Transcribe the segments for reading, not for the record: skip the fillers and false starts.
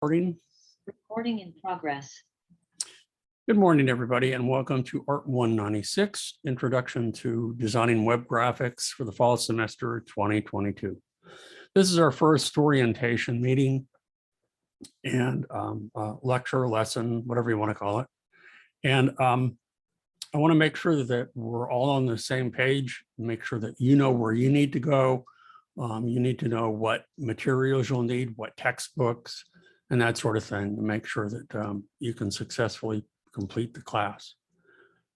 recording. Recording in progress. Good morning, everybody, and welcome to Art 196, Introduction to Designing Web Graphics for the Fall Semester 2022. This is our first orientation meeting and lecture, lesson, whatever you want to call it. And I want to make sure that we're all on the same page, make sure that you know where you need to go. You need to know what materials you'll need, what textbooks, and that sort of thing to make sure that you can successfully complete the class.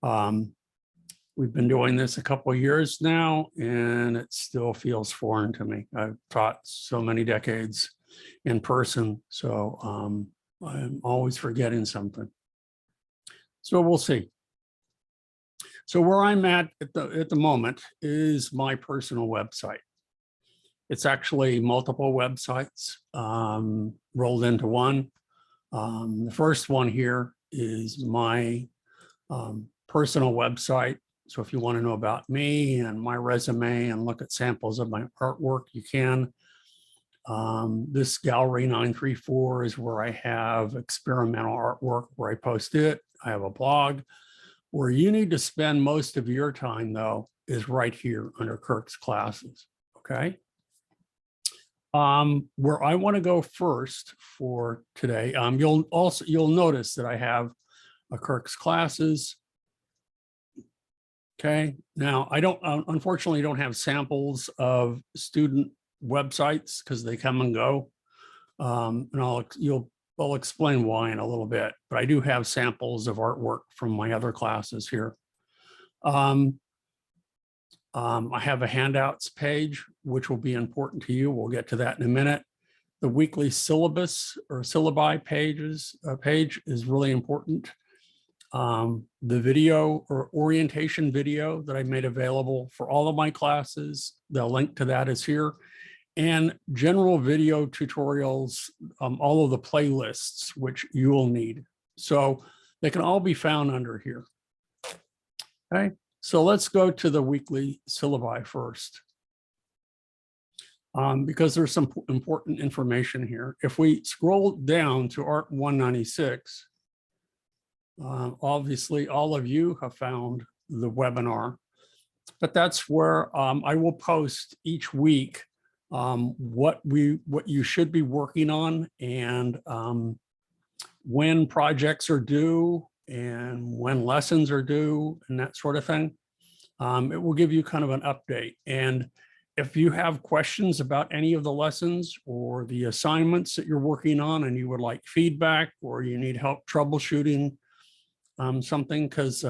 We've been doing this a couple of years now, and it still feels foreign to me. I've taught so many decades in person, so I'm always forgetting something. So we'll see. So where I'm at the moment is my personal website. It's actually multiple websites rolled into one. The first one here is my personal website. So if you want to know about me and my resume and look at samples of my artwork, you can. This Gallery 934 is where I have experimental artwork where I post it. I have a blog. Where you need to spend most of your time, though, is right here under Kirk's classes, okay? Where I want to go first for today, you'll notice that I have a Kirk's classes. Okay, now I don't unfortunately don't have samples of student websites because they come and go, and I'll explain why in a little bit. But I do have samples of artwork from my other classes here. I have a handouts page, which will be important to you. We'll get to that in a minute. The weekly syllabus or syllabi page is really important. The video or orientation video that I made available for all of my classes, the link to that is here. And general video tutorials, all of the playlists, which you will need. So they can all be found under here. Okay. So let's go to the weekly syllabi first, because there's some important information here. If we scroll down to Art 196, obviously all of you have found the webinar, but that's where I will post each week what you should be working on and when projects are due and when lessons are due and that sort of thing. It will give you kind of an update. And if you have questions about any of the lessons or the assignments that you're working on and you would like feedback or you need help troubleshooting something, because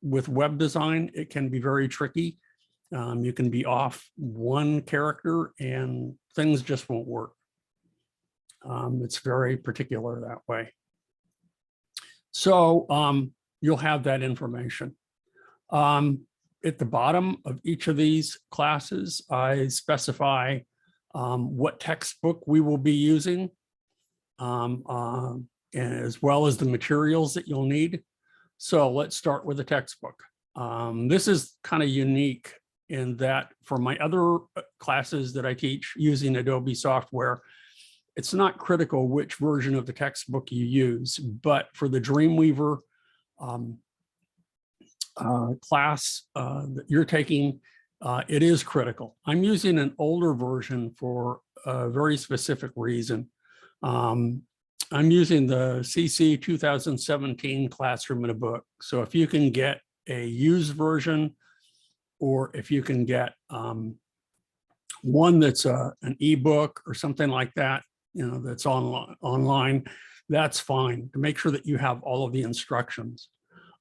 with web design, it can be very tricky. You can be off one character and things just won't work. It's very particular that way. So you'll have that information. At the bottom of each of these classes, I specify what textbook we will be using, as well as the materials that you'll need. So let's start with the textbook. This is kind of unique in that for my other classes that I teach using Adobe software, it's not critical which version of the textbook you use, but for the Dreamweaver class that you're taking, it is critical. I'm using an older version for a very specific reason. I'm using the CC 2017 Classroom in a Book. So if you can get a used version, or if you can get one that's an ebook or something like that, that's online, that's fine, to make sure that you have all of the instructions.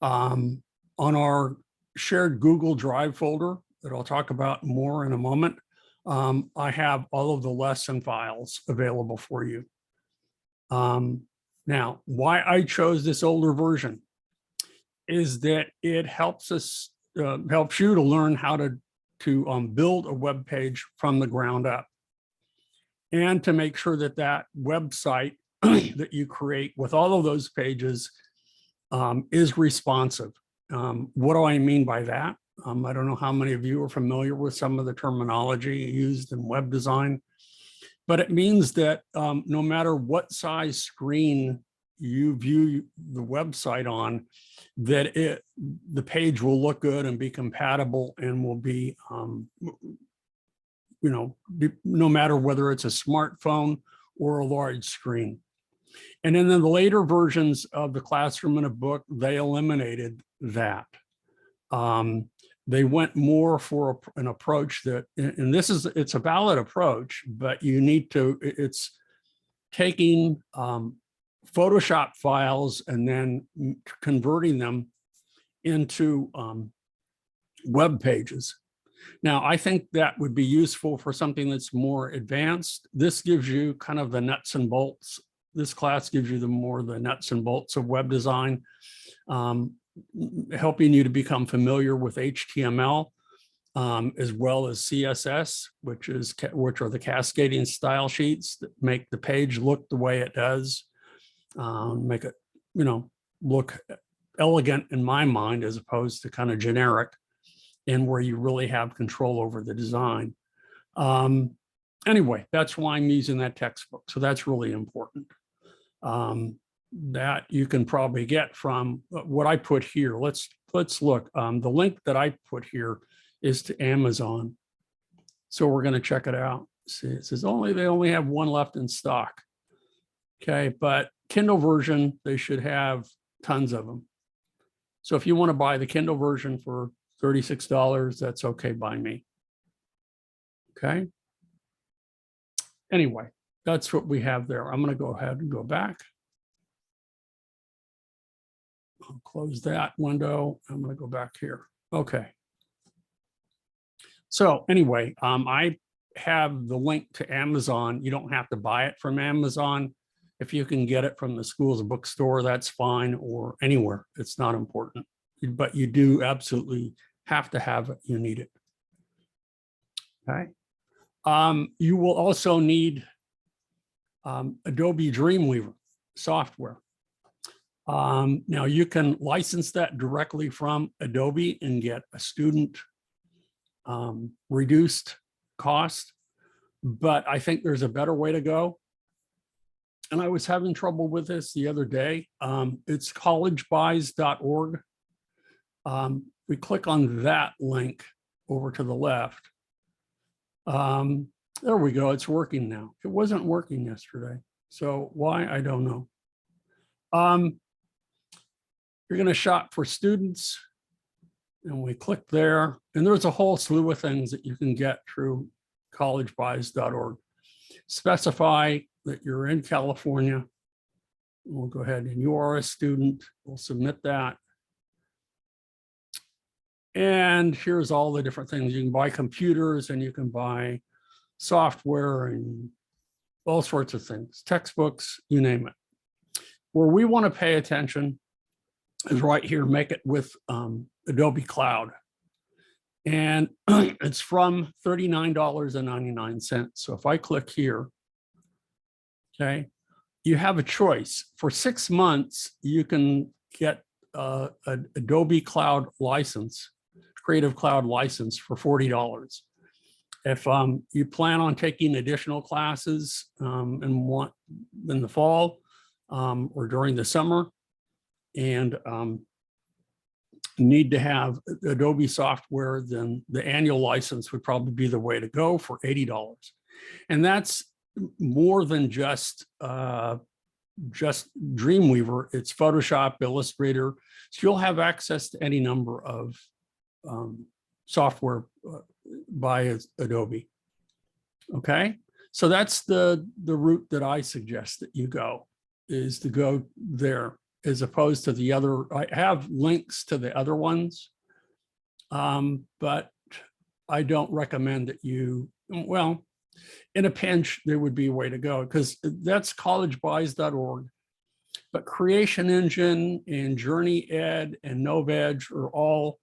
On our shared Google Drive folder that I'll talk about more in a moment, I have all of the lesson files available for you. Now, why I chose this older version is that it helps us, helps you to learn how to build a web page from the ground up, and to make sure that that website that you create with all of those pages is responsive. What do I mean by that? I don't know how many of you are familiar with some of the terminology used in web design, but it means that no matter what size screen you view the website on, that the page will look good and be compatible and will be, no matter whether it's a smartphone or a large screen. And then in the later versions of the Classroom in a Book, they eliminated that. They went more for an approach that, and it's a valid approach, but it's taking Photoshop files and then converting them into web pages. Now, I think that would be useful for something that's more advanced. This gives you kind of the nuts and bolts. This class gives you the nuts and bolts of web design, helping you to become familiar with HTML, as well as CSS, which are the cascading style sheets that make the page look the way it does, make it, look elegant in my mind, as opposed to kind of generic, and where you really have control over the design. Anyway, that's why I'm using that textbook. So that's really important. That you can probably get from what I put here. Let's look. The link that I put here is to Amazon. So we're going to check it out. See, it says they only have one left in stock. Okay, but Kindle version, they should have tons of them. So if you want to buy the Kindle version for $36, that's okay by me. Okay. Anyway, that's what we have there. I'm going to go ahead and go back. I'll close that window. I'm going to go back here. Okay. So anyway, I have the link to Amazon. You don't have to buy it from Amazon. If you can get it from the school's bookstore, that's fine, or anywhere. It's not important, but you do absolutely have to have it. You need it. Okay. You will also need Adobe Dreamweaver software. Now you can license that directly from Adobe and get a student reduced cost, but I think there's a better way to go. And I was having trouble with this the other day. It's collegebuys.org. We click on that link over to the left. There we go. It's working now. It wasn't working yesterday. So why? I don't know. You're going to shop for students, and we click there. And there's a whole slew of things that you can get through collegebuys.org. Specify that you're in California. We'll go ahead and you are a student. We'll submit that. And here's all the different things. You can buy computers and you can buy software and all sorts of things, textbooks, you name it. Where we want to pay attention is right here, make it with Adobe Cloud. And it's from $39.99. So if I click here, okay, you have a choice. For 6 months, you can get an Adobe Cloud license, Creative Cloud license for $40. If you plan on taking additional classes and want in the fall or during the summer, and need to have Adobe software, then the annual license would probably be the way to go for $80. And that's more than just Dreamweaver. It's Photoshop, Illustrator. So you'll have access to any number of software by Adobe. Okay, so that's the route that I suggest that you go, is to go there, as opposed to the other. I have links to the other ones, but I don't recommend that you, well, in a pinch, there would be a way to go, because that's collegebuys.org. But Creation Engine and Journey Ed and NoVeg are all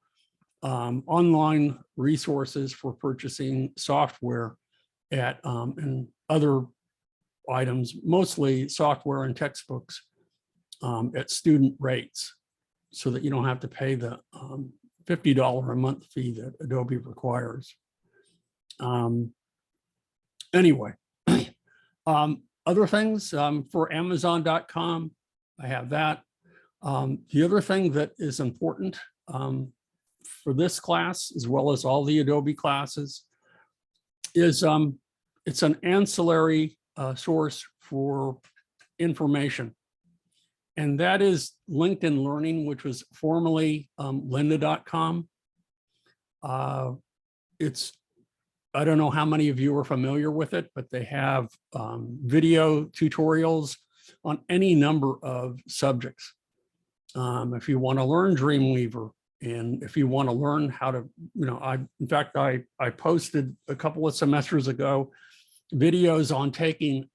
online resources for purchasing software at and other items, mostly software and textbooks at student rates, so that you don't have to pay the $50 a month fee that Adobe requires. Anyway, Other things for Amazon.com, I have that. The other thing that is important for this class, as well as all the Adobe classes, is it's an ancillary source for information. And that is LinkedIn Learning, which was formerly lynda.com. I don't know how many of you are familiar with it, but they have video tutorials on any number of subjects. If you want to learn Dreamweaver, and if you want to learn how to, in fact, I posted a couple of semesters ago videos on taking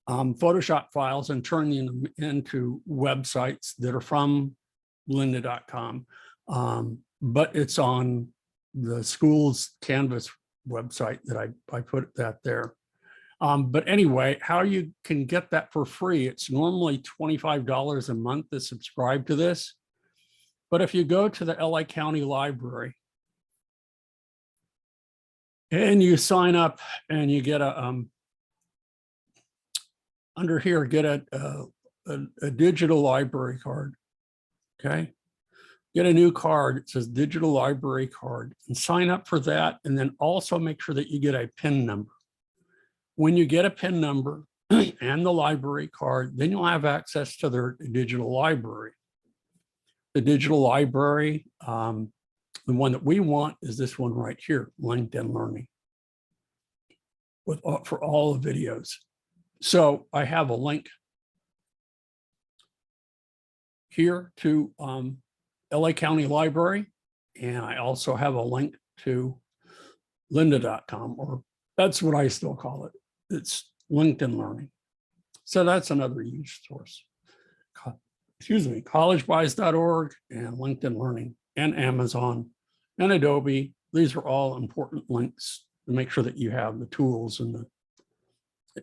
Photoshop files and turning them into websites that are from lynda.com. But it's on the school's Canvas website that I put that there. But anyway, how you can get that for free, it's normally $25 a month to subscribe to this. But if you go to the LA County Library and you sign up and you get a, under here, get a digital library card, okay? Get a new card, it says digital library card, and sign up for that. And then also make sure that you get a PIN number. When you get a PIN number and the library card, then you'll have access to their digital library. The digital library, the one that we want is this one right here, LinkedIn Learning, for all the videos. So I have a link here to LA County Library, and I also have a link to lynda.com, or that's what I still call it. It's LinkedIn Learning. So that's another huge source. Excuse me, collegebuys.org and LinkedIn Learning and Amazon and Adobe. These are all important links to make sure that you have the tools and that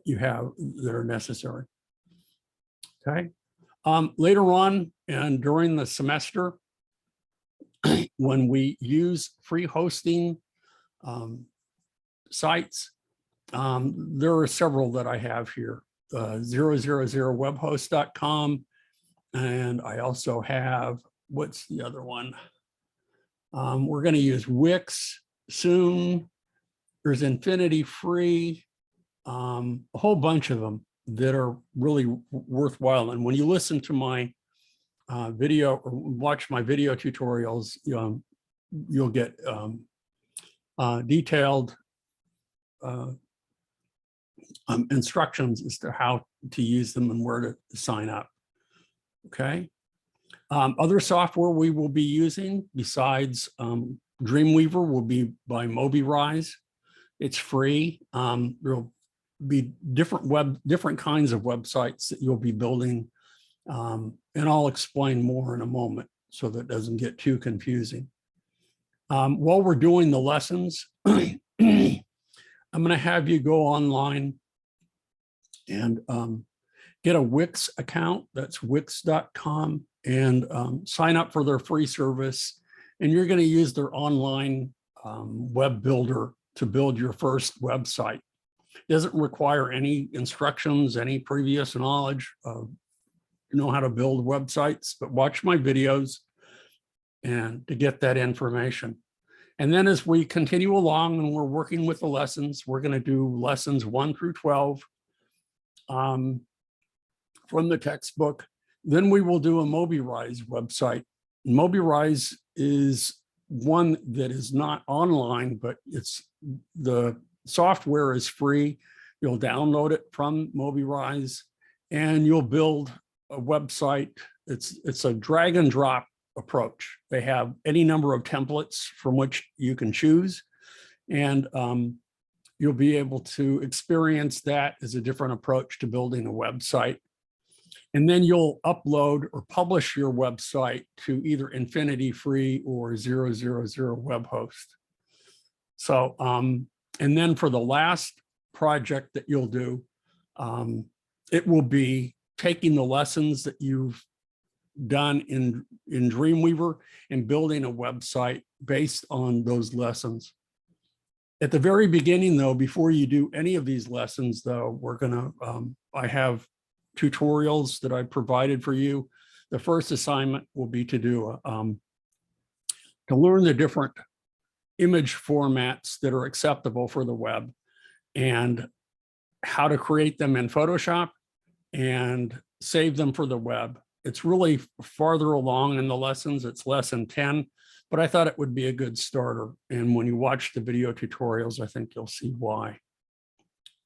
you have that are necessary. Okay. Later on and during the semester, when we use free hosting sites, there are several that I have here, 000webhost.com. And I also have, what's the other one? We're going to use Wix soon. There's Infinity Free, a whole bunch of them that are really worthwhile. And when you listen to my video or watch my video tutorials, you'll get detailed instructions as to how to use them and where to sign up. Okay. Other software we will be using besides Dreamweaver will be by MobiRise. It's free. There'll be different kinds of websites that you'll be building. And I'll explain more in a moment so that it doesn't get too confusing. While we're doing the lessons, I'm going to have you go online and get a Wix account. That's wix.com, and sign up for their free service. And you're going to use their online web builder to build your first website. It doesn't require any instructions, any previous knowledge of how to build websites, but watch my videos and to get that information. And then as we continue along and we're working with the lessons, we're going to do lessons 1 through 12 from the textbook. Then we will do a MobiRise website. MobiRise is one that is not online, but the software is free. You'll download it from MobiRise and you'll build a website. It's a drag and drop approach. They have any number of templates from which you can choose, and you'll be able to experience that as a different approach to building a website. And then you'll upload or publish your website to either Infinity Free or 000 web host. So, and then for the last project that you'll do, it will be taking the lessons that you've done in Dreamweaver and building a website based on those lessons. At the very beginning, though, before you do any of these lessons, though, I have tutorials that I provided for you. The first assignment will be to do to learn the different image formats that are acceptable for the web and how to create them in Photoshop and save them for the web. It's really farther along in the lessons. It's lesson 10, but I thought it would be a good starter. And when you watch the video tutorials, I think you'll see why.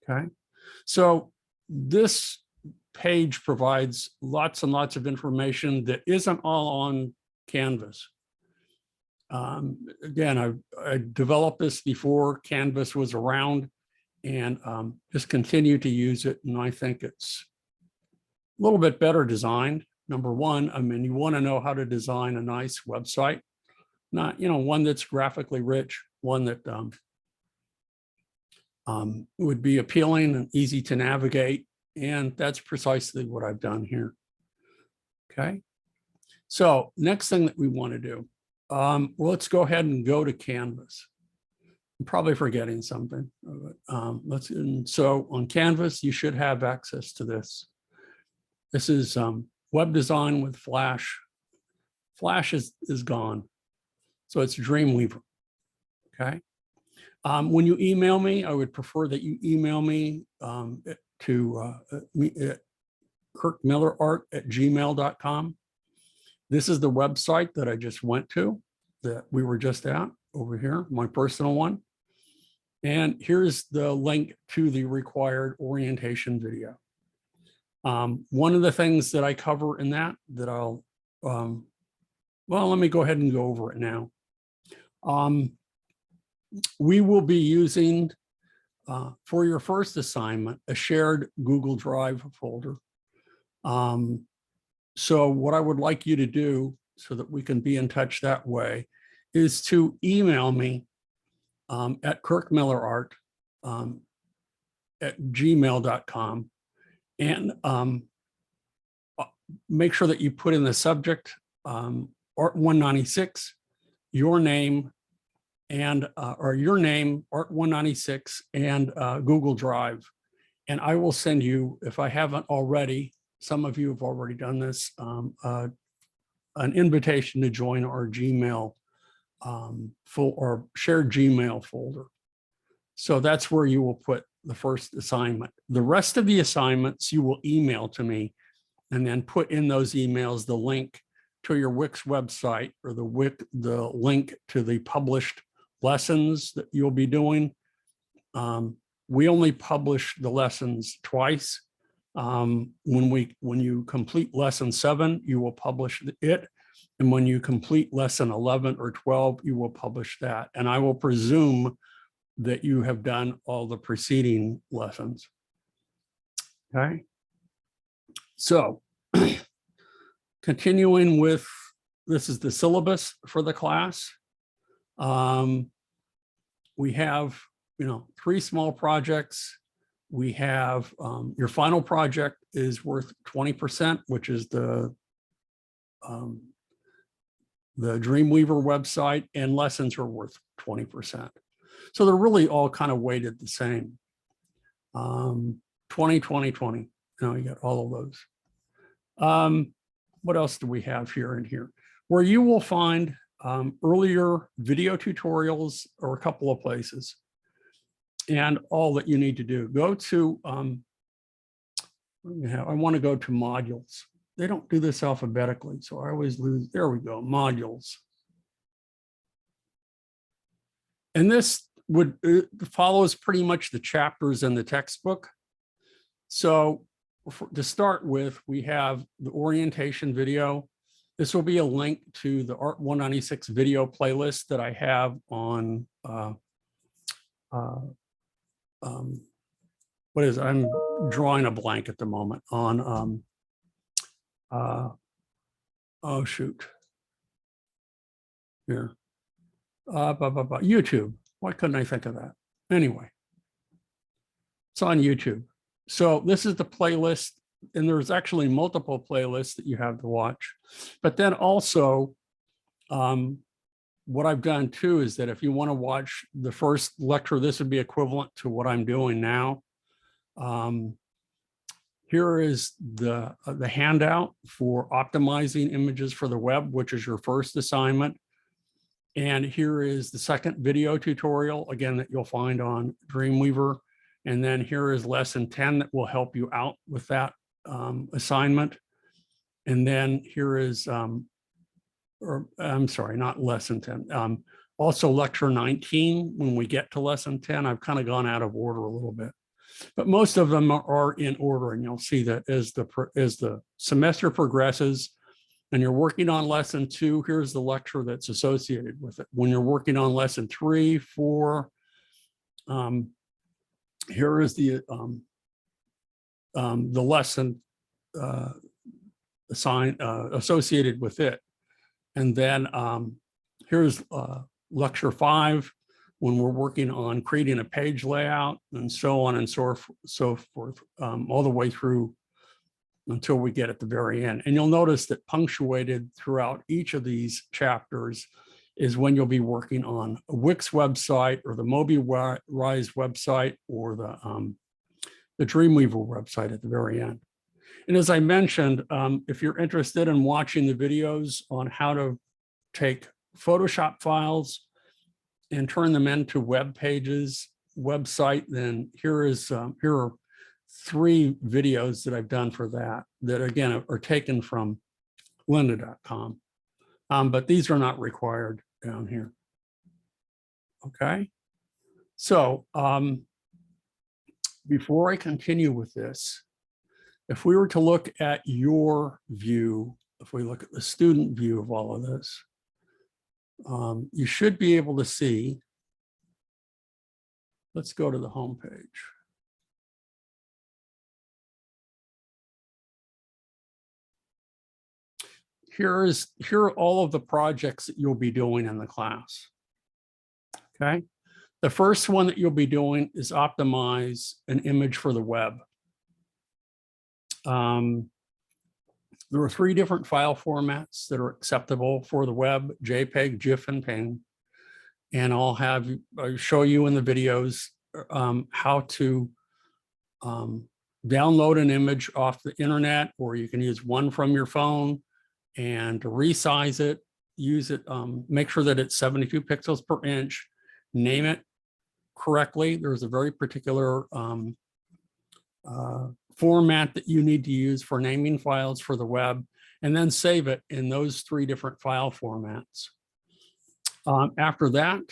Okay, so this page provides lots and lots of information that isn't all on Canvas. Again, I developed this before Canvas was around, and just continue to use it. And I think it's a little bit better designed. Number one, I mean, you want to know how to design a nice website, not, one that's graphically rich, one that would be appealing and easy to navigate. And that's precisely what I've done here. Okay. So next thing that we want to do, well, let's go ahead and go to Canvas. I'm probably forgetting something. So on Canvas, you should have access to this. This is web design with Flash. Flash is gone. So it's Dreamweaver. Okay. When you email me, I would prefer that you email me to kirkmillerart@gmail.com. This is the website that I just went to, that we were just at over here, my personal one. And here's the link to the required orientation video. One of the things that I cover in that I'll, well, let me go ahead and go over it now. We will be using, for your first assignment, a shared Google Drive folder. So what I would like you to do, so that we can be in touch that way, is to email me at kirkmillerart@gmail.com, and make sure that you put in the subject Art 196, your name, and or your name, Art 196, and Google Drive. And I will send you, if I haven't already, some of you have already done this, an invitation to join our Gmail or shared Gmail folder. So that's where you will put the first assignment. The rest of the assignments you will email to me, and then put in those emails the link to your Wix website, or the link to the published lessons that you'll be doing. We only publish the lessons twice. When you complete lesson 7, you will publish it. And when you complete lesson 11 or 12, you will publish that. And I will presume that you have done all the preceding lessons. Okay. So continuing with, this is the syllabus for the class. We have, 3 small projects. We have your final project is worth 20%, which is the Dreamweaver website, and lessons are worth 20%. So they're really all kind of weighted the same. 20, 20, 20. You got all of those. What else do we have here and here? Where you will find earlier video tutorials, or a couple of places. And all that you need to do, go to, I want to go to modules. They don't do this alphabetically, so I always lose. There we go, modules. And this follows pretty much the chapters in the textbook. So to start with, we have the orientation video. This will be a link to the Art 196 video playlist that I have on, what is it? I'm drawing a blank at the moment on, oh shoot, here, YouTube. Why couldn't I think of that? Anyway, it's on YouTube. So this is the playlist, and there's actually multiple playlists that you have to watch. But then also, what I've done too is that if you want to watch the first lecture, this would be equivalent to what I'm doing now. Here is the handout for optimizing images for the web, which is your first assignment. And here is the second video tutorial, again, that you'll find on Dreamweaver. And then here is lesson 10 that will help you out with that assignment. And then here is, or I'm sorry, not lesson 10. Also lecture 19, when we get to lesson 10, I've kind of gone out of order a little bit. But most of them are in order, and you'll see that as the semester progresses, and you're working on lesson 2, here's the lecture that's associated with it. When you're working on lesson 3, 4, here is the lesson associated with it. And then here's lecture 5, when we're working on creating a page layout, and so on and so forth, all the way through until we get at the very end. And you'll notice that punctuated throughout each of these chapters is when you'll be working on a Wix website or the MobiRise website or the Dreamweaver website at the very end. And as I mentioned, if you're interested in watching the videos on how to take Photoshop files and turn them into web pages, website, then here are 3 videos that I've done for that again are taken from lynda.com. But these are not required down here. Okay. So before I continue with this, if we were to look at your view, if we look at the student view of all of this, you should be able to see, let's go to the home page. Here are all of the projects that you'll be doing in the class. Okay. The first one that you'll be doing is optimize an image for the web. There are 3 different file formats that are acceptable for the web: JPEG, GIF, and PNG. And I'll show you in the videos how to download an image off the internet, or you can use one from your phone, and to resize it, use it, make sure that it's 72 pixels per inch, name it correctly. There's a very particular format that you need to use for naming files for the web, and then save it in those 3 different file formats. After that,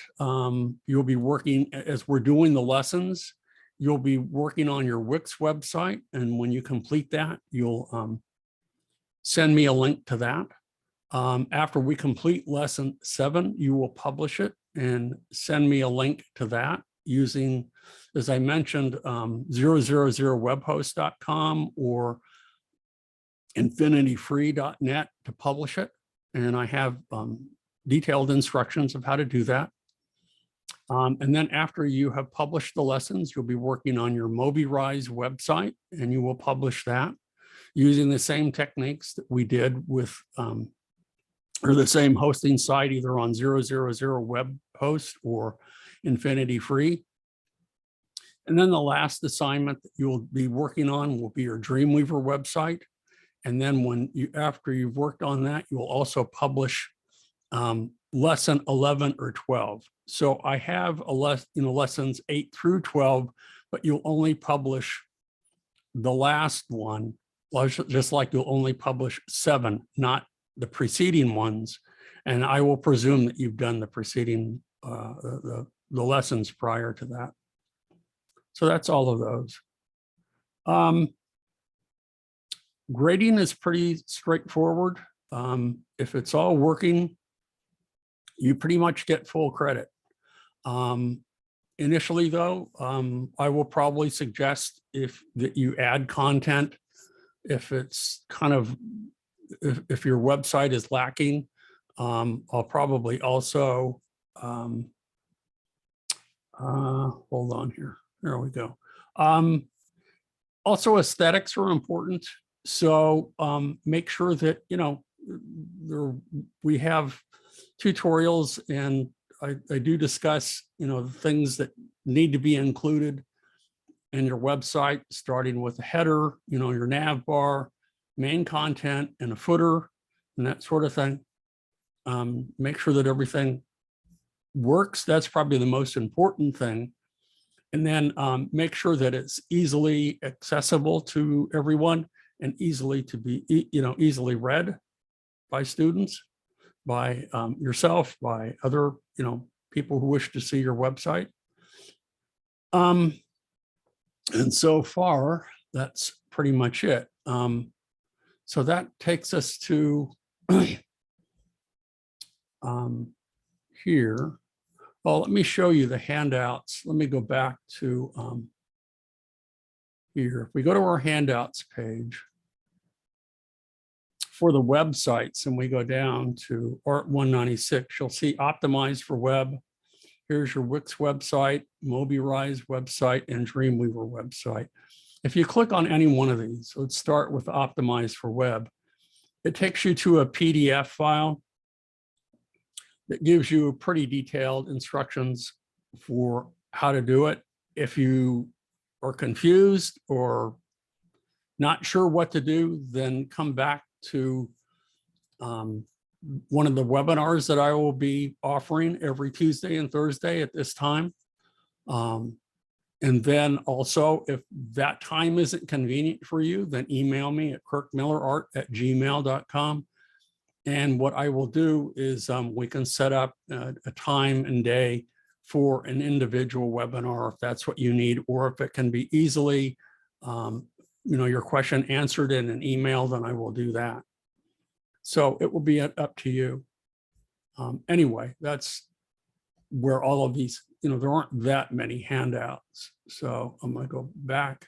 you'll be working, as we're doing the lessons, you'll be working on your Wix website. And when you complete that, you'll send me a link to that. After we complete lesson 7, you will publish it and send me a link to that using, as I mentioned, 000webhost.com or infinityfree.net to publish it. And I have detailed instructions of how to do that. And then after you have published the lessons, you'll be working on your MobiRise website, and you will publish that using the same techniques that we did with, or the same hosting site, either on 000webhost or Infinity Free. And then the last assignment that you'll be working on will be your Dreamweaver website. And then after you've worked on that, you will also publish lesson 11 or 12. So I have lessons 8 through 12, but you'll only publish the last one, just like you'll only publish 7, not the preceding ones. And I will presume that you've done the preceding, the lessons prior to that. So that's all of those. Grading is pretty straightforward. If it's all working, you pretty much get full credit. Initially though, I will probably suggest that you add content if it's kind of, if your website is lacking. I'll probably also, hold on here. There we go. Also, aesthetics are important. So make sure that, we have tutorials, and I do discuss, the things that need to be included in your website, starting with the header, your nav bar, main content, and a footer, and that sort of thing. Make sure that everything works. That's probably the most important thing. And then make sure that it's easily accessible to everyone and easily to be, easily read by students, by yourself, by other, people who wish to see your website. And so far, that's pretty much it. So that takes us to here. Well, let me show you the handouts. Let me go back to here. If we go to our handouts page for the websites and we go down to Art 196, you'll see Optimized for Web. Here's your Wix website, MobiRise website, and Dreamweaver website. If you click on any one of these, let's start with Optimized for Web. It takes you to a PDF file that gives you pretty detailed instructions for how to do it. If you are confused or not sure what to do, then come back to one of the webinars that I will be offering every Tuesday and Thursday at this time. And then also, if that time isn't convenient for you, then email me at kirkmillerart@gmail.com. And what I will do is we can set up a time and day for an individual webinar if that's what you need, or if it can be easily, your question answered in an email, then I will do that. So it will be up to you. Anyway, that's where all of these, there aren't that many handouts. So I'm going to go back.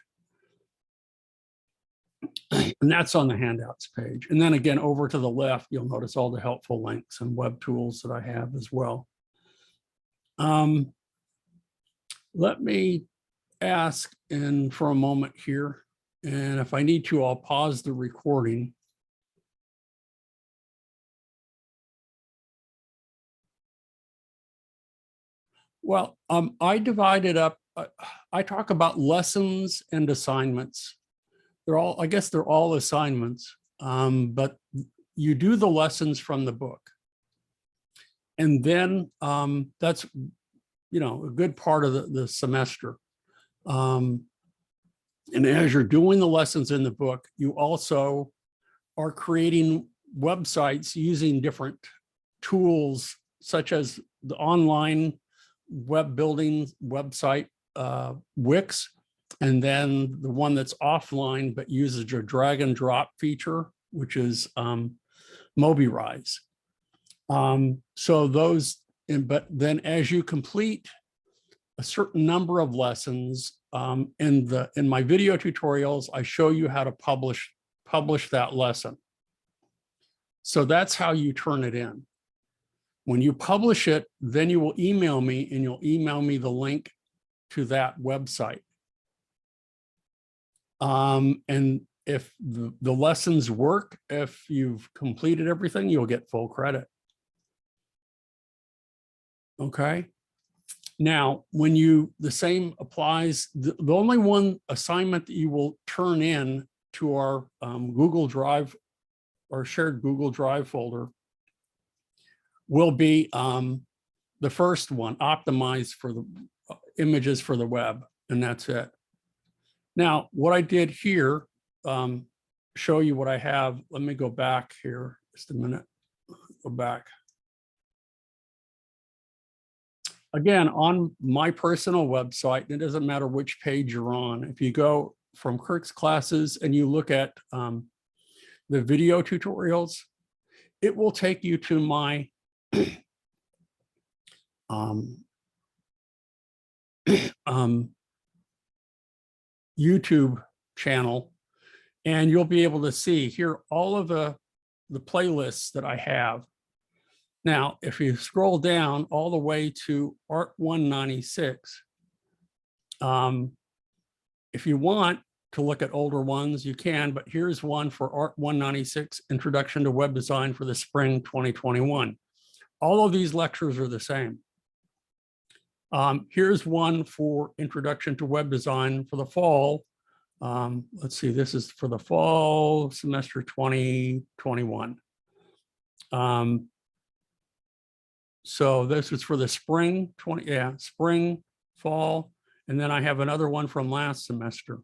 And that's on the handouts page. And then again, over to the left, you'll notice all the helpful links and web tools that I have as well. Let me ask for a moment here. And if I need to, I'll pause the recording. Well, I divided up, I talk about lessons and assignments. I guess they're all assignments, but you do the lessons from the book. And then that's, a good part of the semester. And as you're doing the lessons in the book, you also are creating websites using different tools, such as the online web building website, Wix, and then the one that's offline but uses your drag and drop feature, which is MobiRise. So those, but then as you complete a certain number of lessons, in my video tutorials, I show you how to publish that lesson. So that's how you turn it in. When you publish it, then you will email me, and you'll email me the link to that website. And if the lessons work, if you've completed everything, you'll get full credit. Okay. Now, when the same applies, the only one assignment that you will turn in to our Google Drive or shared Google Drive folder will be the first one, optimized for the images for the web, and that's it. Now, what I did here, show you what I have. Let me go back here just a minute. Go back. Again, on my personal website, it doesn't matter which page you're on. If you go from Kirk's classes and you look at the video tutorials, it will take you to my YouTube channel, and you'll be able to see here all of the playlists that I have. Now, if you scroll down all the way to Art 196, if you want to look at older ones, you can, but here's one for Art 196, Introduction to Web Design for the Spring 2021. all of these lectures are the same. Here's one for Introduction to Web Design for the fall. Let's see, this is for the fall semester 2021. So this is for the spring spring, fall, and then I have another one from last semester.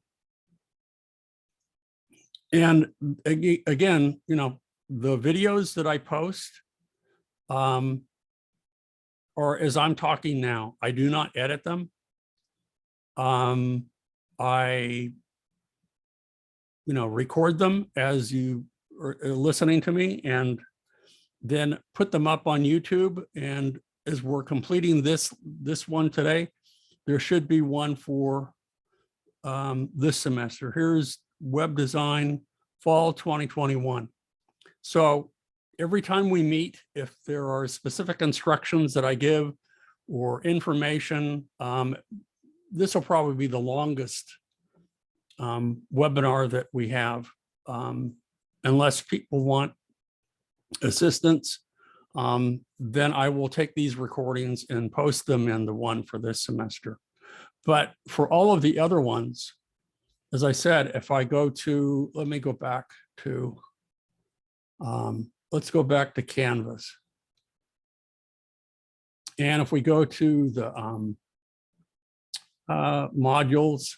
And again, you know, the videos that I post are as I'm talking now. I do not edit them. I record them as you are listening to me and then put them up on YouTube. And as we're completing this one today, there should be one for this semester. Here's Web Design Fall 2021. So every time we meet, if there are specific instructions that I give or information, this will probably be the longest webinar that we have, unless people want assistance. Then I will take these recordings and post them in the one for this semester. But for all of the other ones, as I said, if I go to, let me go back to, let's go back to Canvas. And if we go to the modules,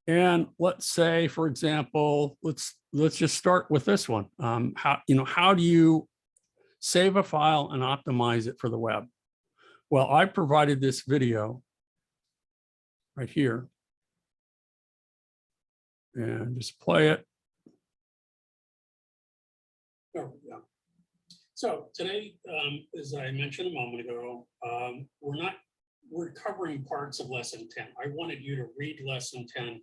and let's say, for example, let's just start with this one. How do you save a file and optimize it for the web? Well, I provided this video right here, and just play it. There we go. So today, as I mentioned a moment ago, we're covering parts of lesson 10. I wanted you to read lesson 10.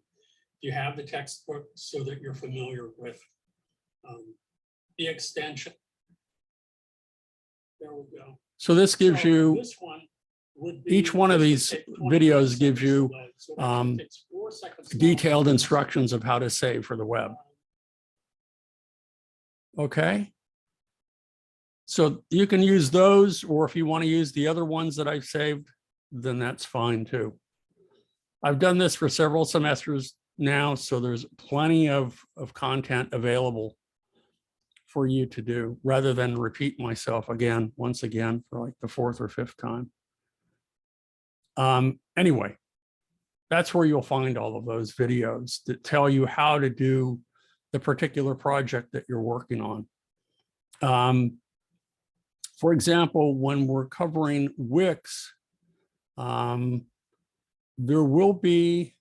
You have the textbook so that you're familiar with the extension. There we go. So this gives you, this one would be, each one of these videos gives you detailed instructions of how to save for the web. Okay. So you can use those, or if you want to use the other ones that I've saved, then that's fine too. I've done this for several semesters now, so there's plenty of content available for you to do, rather than repeat myself once again for like the fourth or fifth time. Anyway, that's where you'll find all of those videos that tell you how to do the particular project that you're working on. For example, when we're covering Wix, there will be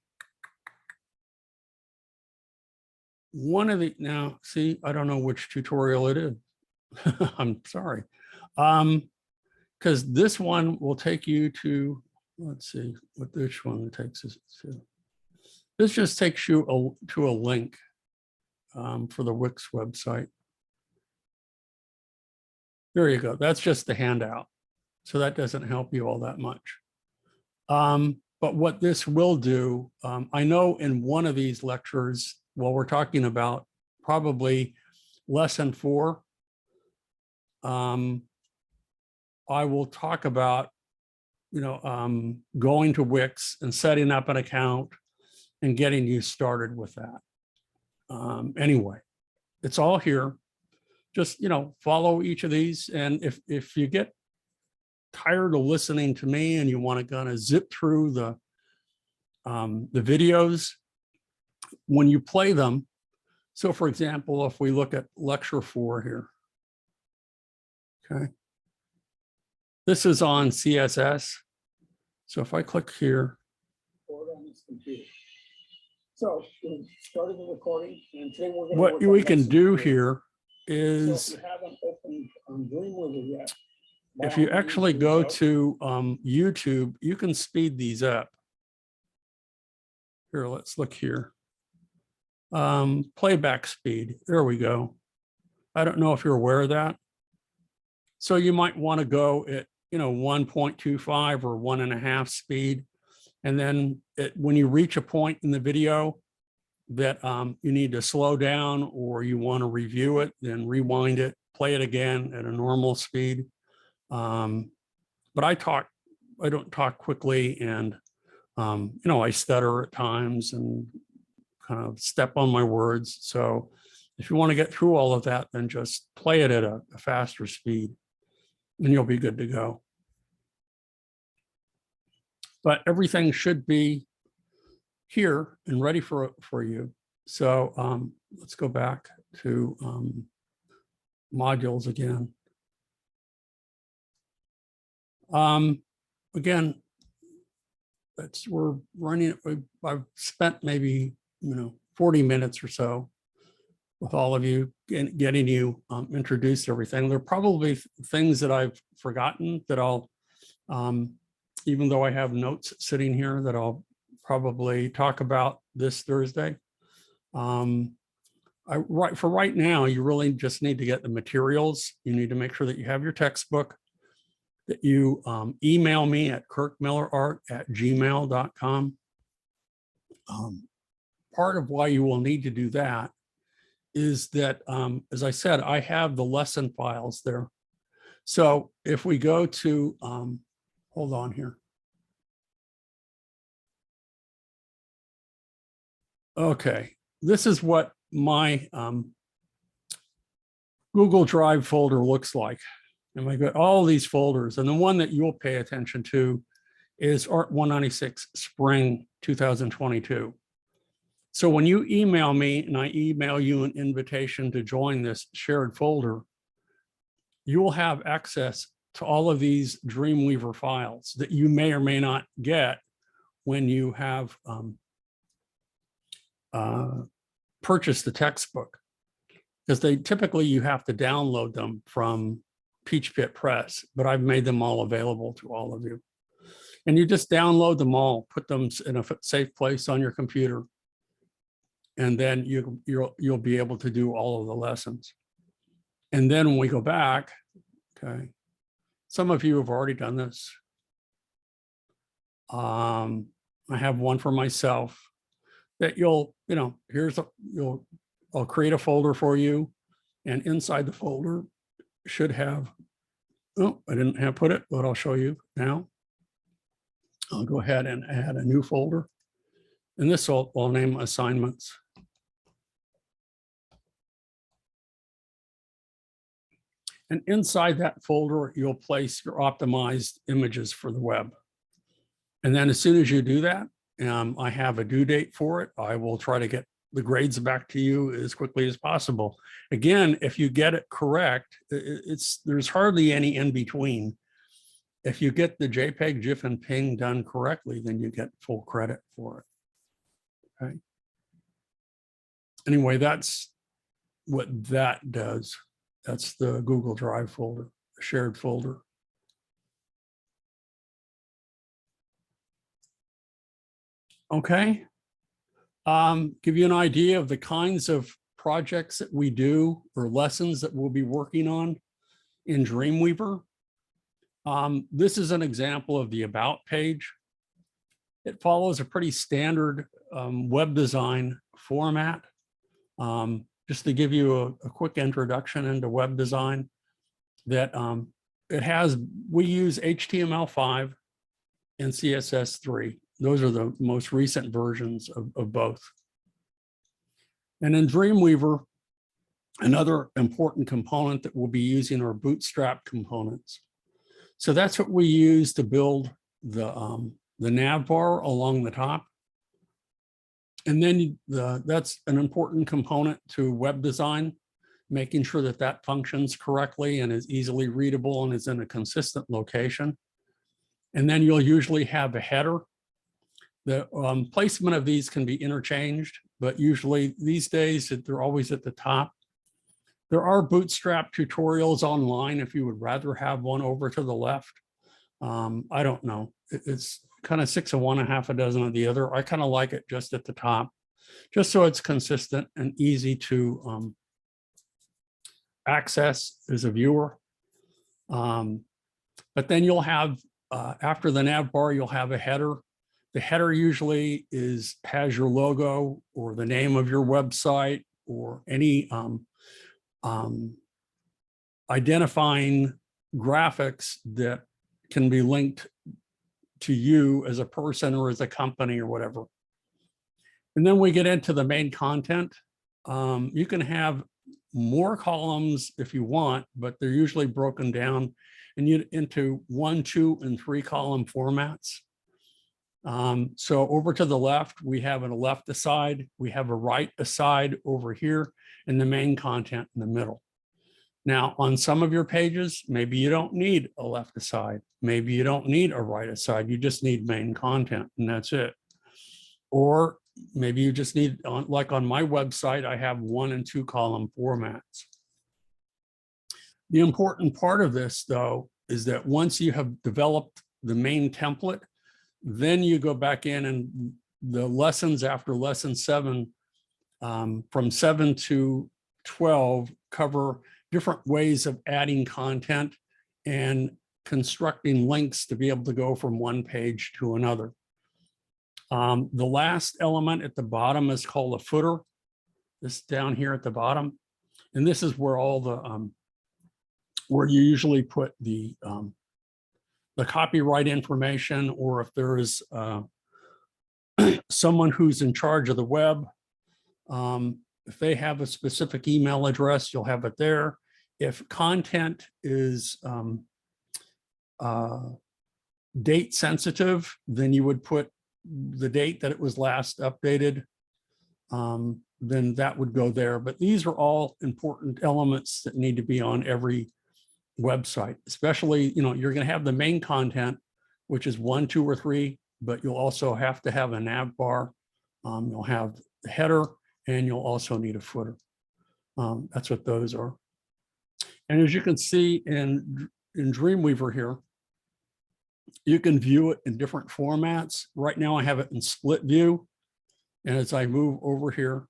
one of the, now see, I don't know which tutorial it is. I'm sorry. Because this one will take you to, let's see what this one takes us to. This just takes you to a link for the Wix website. There you go. That's just the handout. So that doesn't help you all that much. But what this will do, I know in one of these lectures, while we're talking about probably lesson 4, I will talk about, going to Wix and setting up an account and getting you started with that. Anyway, it's all here. Just, follow each of these. And if you get tired of listening to me and you want to kind of zip through the videos, when you play them. So for example, if we look at lecture 4 here, okay, this is on CSS. So if I click here, on this computer. So we started the recording, and today we're going to what work on we can lesson do 3. here So is, if you haven't opened Dreamweaver yet, if you actually go to to YouTube, you can speed these up. Here, let's look here. Playback speed. There we go. I don't know if you're aware of that. So you might want to go at 1.25 or 1.5 speed. And then when you reach a point in the video that you need to slow down or you want to review it, then rewind it play it again at a normal speed. But I don't talk quickly, and I stutter at times and kind of step on my words. So if you want to get through all of that, then just play it at a faster speed and you'll be good to go. But everything should be here and ready for you. So let's go back to modules again. Again, we're running. I've spent maybe 40 minutes or so with all of you, getting you introduced to everything. There are probably things that I've forgotten that I'll, even though I have notes sitting here, that I'll probably talk about this Thursday. For right now, you really just need to get the materials. You need to make sure that you have your textbook, that you email me at kirkmillerart@gmail.com. Part of why you will need to do that is that, as I said, I have the lesson files there. So if we go to, hold on here. Okay, this is what my Google Drive folder looks like. And I got all these folders, and the one that you'll pay attention to is Art 196 Spring 2022. So when you email me and I email you an invitation to join this shared folder, you will have access to all of these Dreamweaver files that you may or may not get when you have purchased the textbook, because typically you have to download them from Peach Pit Press, but I've made them all available to all of you. And you just download them all, put them in a safe place on your computer, and then you'll be able to do all of the lessons. And then when we go back, okay, some of you have already done this. I have one for myself that I'll create a folder for you, and inside the folder should have, I didn't have put it, but I'll show you now. I'll go ahead and add a new folder, and this I'll name assignments. And inside that folder, you'll place your optimized images for the web. And then as soon as you do that, I have a due date for it. I will try to get the grades back to you as quickly as possible. Again, if you get it correct, there's hardly any in between. If you get the JPEG, GIF, and PNG done correctly, then you get full credit for it. Okay. Anyway, that's what that does. That's the Google Drive folder, the shared folder. Okay. Give you an idea of the kinds of projects that we do or lessons that we'll be working on in Dreamweaver. This is an example of the About page. It follows a pretty standard web design format. Just to give you a quick introduction into web design, that we use HTML5 and CSS3. Those are the most recent versions of both. And in Dreamweaver, another important component that we'll be using are bootstrap components. So that's what we use to build the nav bar along the top. And then that's an important component to web design, making sure that that functions correctly and is easily readable and is in a consistent location. And then you'll usually have a header. The placement of these can be interchanged, but usually these days they're always at the top. There are bootstrap tutorials online if you would rather have one over to the left. I don't know. It's kind of 6 of one and half a dozen of the other. I kind of like it just at the top, just so it's consistent and easy to access as a viewer. But then you'll have, after the nav bar, you'll have a header. The header usually has your logo or the name of your website or any identifying graphics that can be linked to you as a person or as a company or whatever. And then we get into the main content. You can have more columns if you want, but they're usually broken down into 1, 2, and 3 column formats. So over to the left, we have a left aside, we have a right aside over here, and the main content in the middle. Now, on some of your pages, maybe you don't need a left aside. Maybe you don't need a right aside. You just need main content, and that's it. Or maybe you just need, like on my website, I have 1 and 2 column formats. The important part of this, though, is that once you have developed the main template, then you go back in, and the lessons after lesson 7, from 7 to 12, cover different ways of adding content and constructing links to be able to go from one page to another. The last element at the bottom is called a footer. This down here at the bottom. And this is where all the, where you usually put the copyright information, or if there is someone who's in charge of the web, if they have a specific email address, you'll have it there. If content is date sensitive, then you would put the date that it was last updated, then that would go there. But these are all important elements that need to be on every website, especially, you're going to have the main content, which is 1, 2, or 3, but you'll also have to have a nav bar. You'll have the header, and you'll also need a footer. That's what those are. And as you can see in Dreamweaver here, you can view it in different formats. Right now I have it in split view. And as I move over here,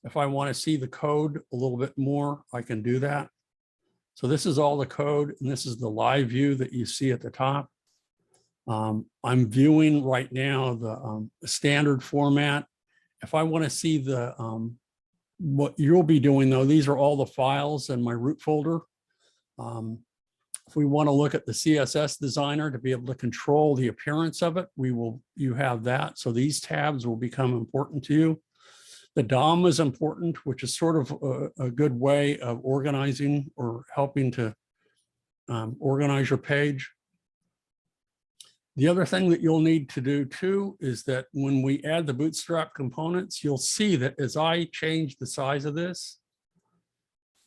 if I want to see the code a little bit more, I can do that. So this is all the code, and this is the live view that you see at the top. I'm viewing right now the standard format. If I want to see the what you'll be doing, though, these are all the files in my root folder. If we want to look at the CSS designer to be able to control the appearance of it, you have that. So these tabs will become important to you. The DOM is important, which is sort of a good way of organizing or helping to organize your page. The other thing that you'll need to do too is that when we add the Bootstrap components, you'll see that as I change the size of this,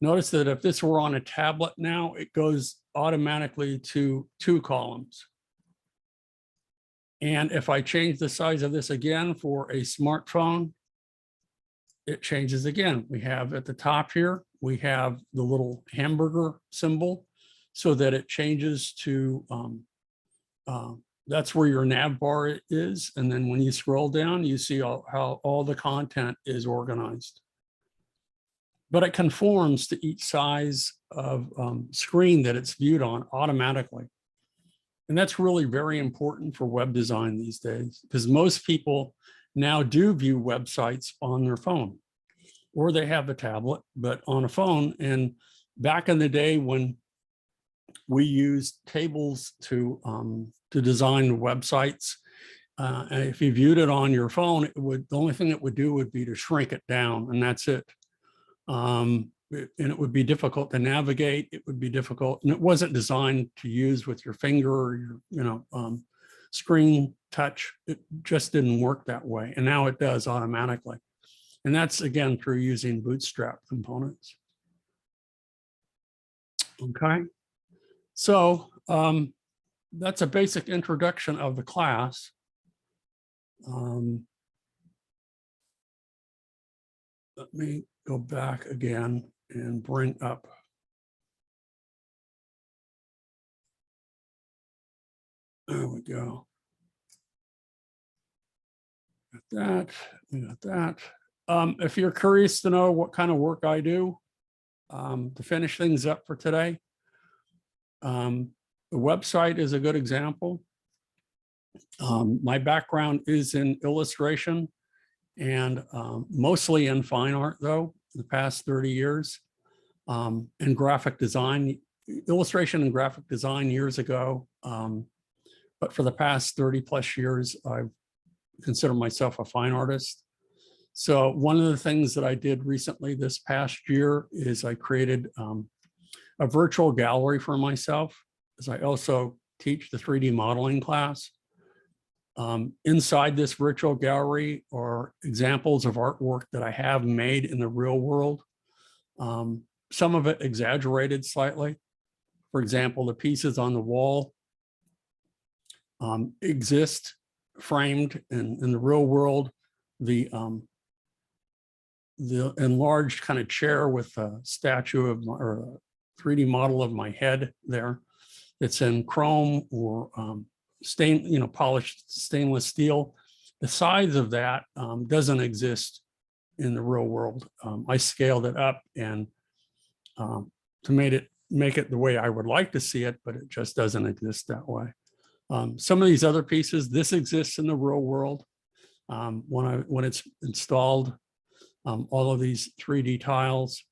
notice that if this were on a tablet now, it goes automatically to 2 columns. And if I change the size of this again for a smartphone, it changes again. We have at the top here, we have the little hamburger symbol so that it changes to, that's where your nav bar is. And then when you scroll down, you see how all the content is organized. But it conforms to each size of screen that it's viewed on automatically. And that's really very important for web design these days, because most people now do view websites on their phone, or they have a tablet, but on a phone. And back in the day when we used tables to design websites, and if you viewed it on your phone, the only thing it would do would be to shrink it down, and that's it. And it would be difficult to navigate. It would be difficult, and it wasn't designed to use with your finger or your, screen touch. It just didn't work that way, and now it does automatically. And that's again through using Bootstrap components. Okay, so that's a basic introduction of the class. Let me go back again and bring up. There we go. Got that, we got that. If you're curious to know what kind of work I do, to finish things up for today, the website is a good example. My background is in illustration and mostly in fine art, though, the past 30 years. and graphic design, illustration and graphic design years ago. But for the past 30 plus years, I've considered myself a fine artist. So one of the things that I did recently this past year is I created a virtual gallery for myself, as I also teach the 3D modeling class. Inside this virtual gallery are examples of artwork that I have made in the real world. Some of it exaggerated slightly. For example, the pieces on the wall exist framed in the real world. The enlarged kind of chair with a statue of my, or a 3D model of my head there. It's in chrome or polished stainless steel. The size of that doesn't exist in the real world. I scaled it up and to make it the way I would like to see it, but it just doesn't exist that way. Some of these other pieces, this exists in the real world. When it's installed, all of these 3D tiles.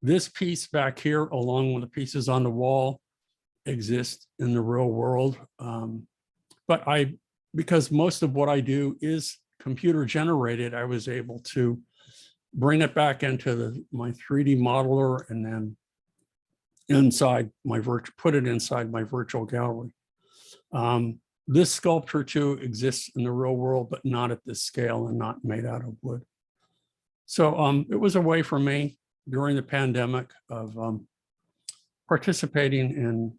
This piece back here, along with the pieces on the wall, exist in the real world. But because most of what I do is computer generated, I was able to bring it back into my 3D modeler and then put it inside my virtual gallery. This sculpture too exists in the real world, but not at this scale and not made out of wood. So it was a way for me during the pandemic of participating in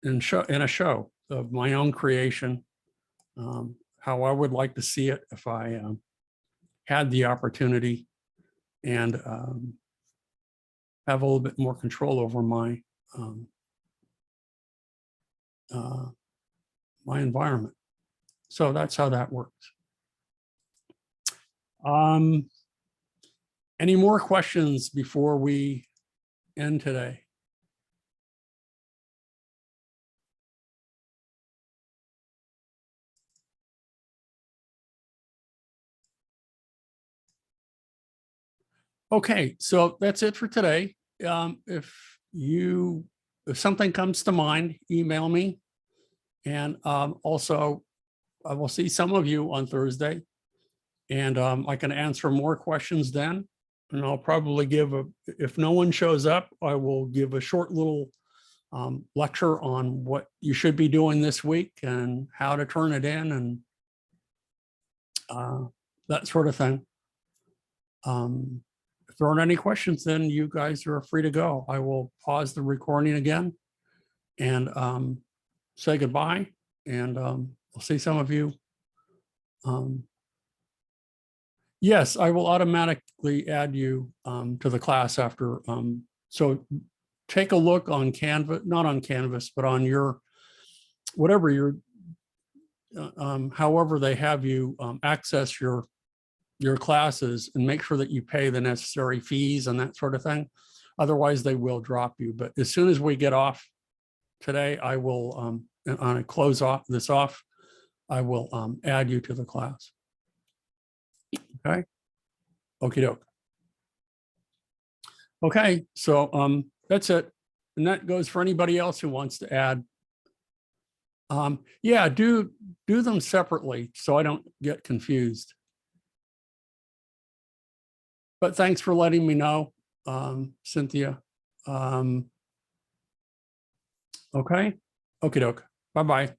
a show of my own creation, how I would like to see it if I had the opportunity and have a little bit more control over my my environment. So that's how that works. Any more questions before we end today? Okay, so that's it for today. If something comes to mind, email me. And also, I will see some of you on Thursday. And I can answer more questions then. And I'll probably if no one shows up, I will give a short little lecture on what you should be doing this week and how to turn it in and that sort of thing. If there aren't any questions, then you guys are free to go. I will pause the recording again and say goodbye. And I'll see some of you. Yes, I will automatically add you to the class after. So take a look on Canvas, not on Canvas, but on your, whatever your, however they have you access your classes, and make sure that you pay the necessary fees and that sort of thing. Otherwise, they will drop you. But as soon as we get off today, I will, on a close off this off, I will add you to the class. Okay. Okie doke. Okay, so that's it. And that goes for anybody else who wants to add. Yeah, do them separately so I don't get confused. But thanks for letting me know, Cynthia. Okay, okie doke. Bye-bye.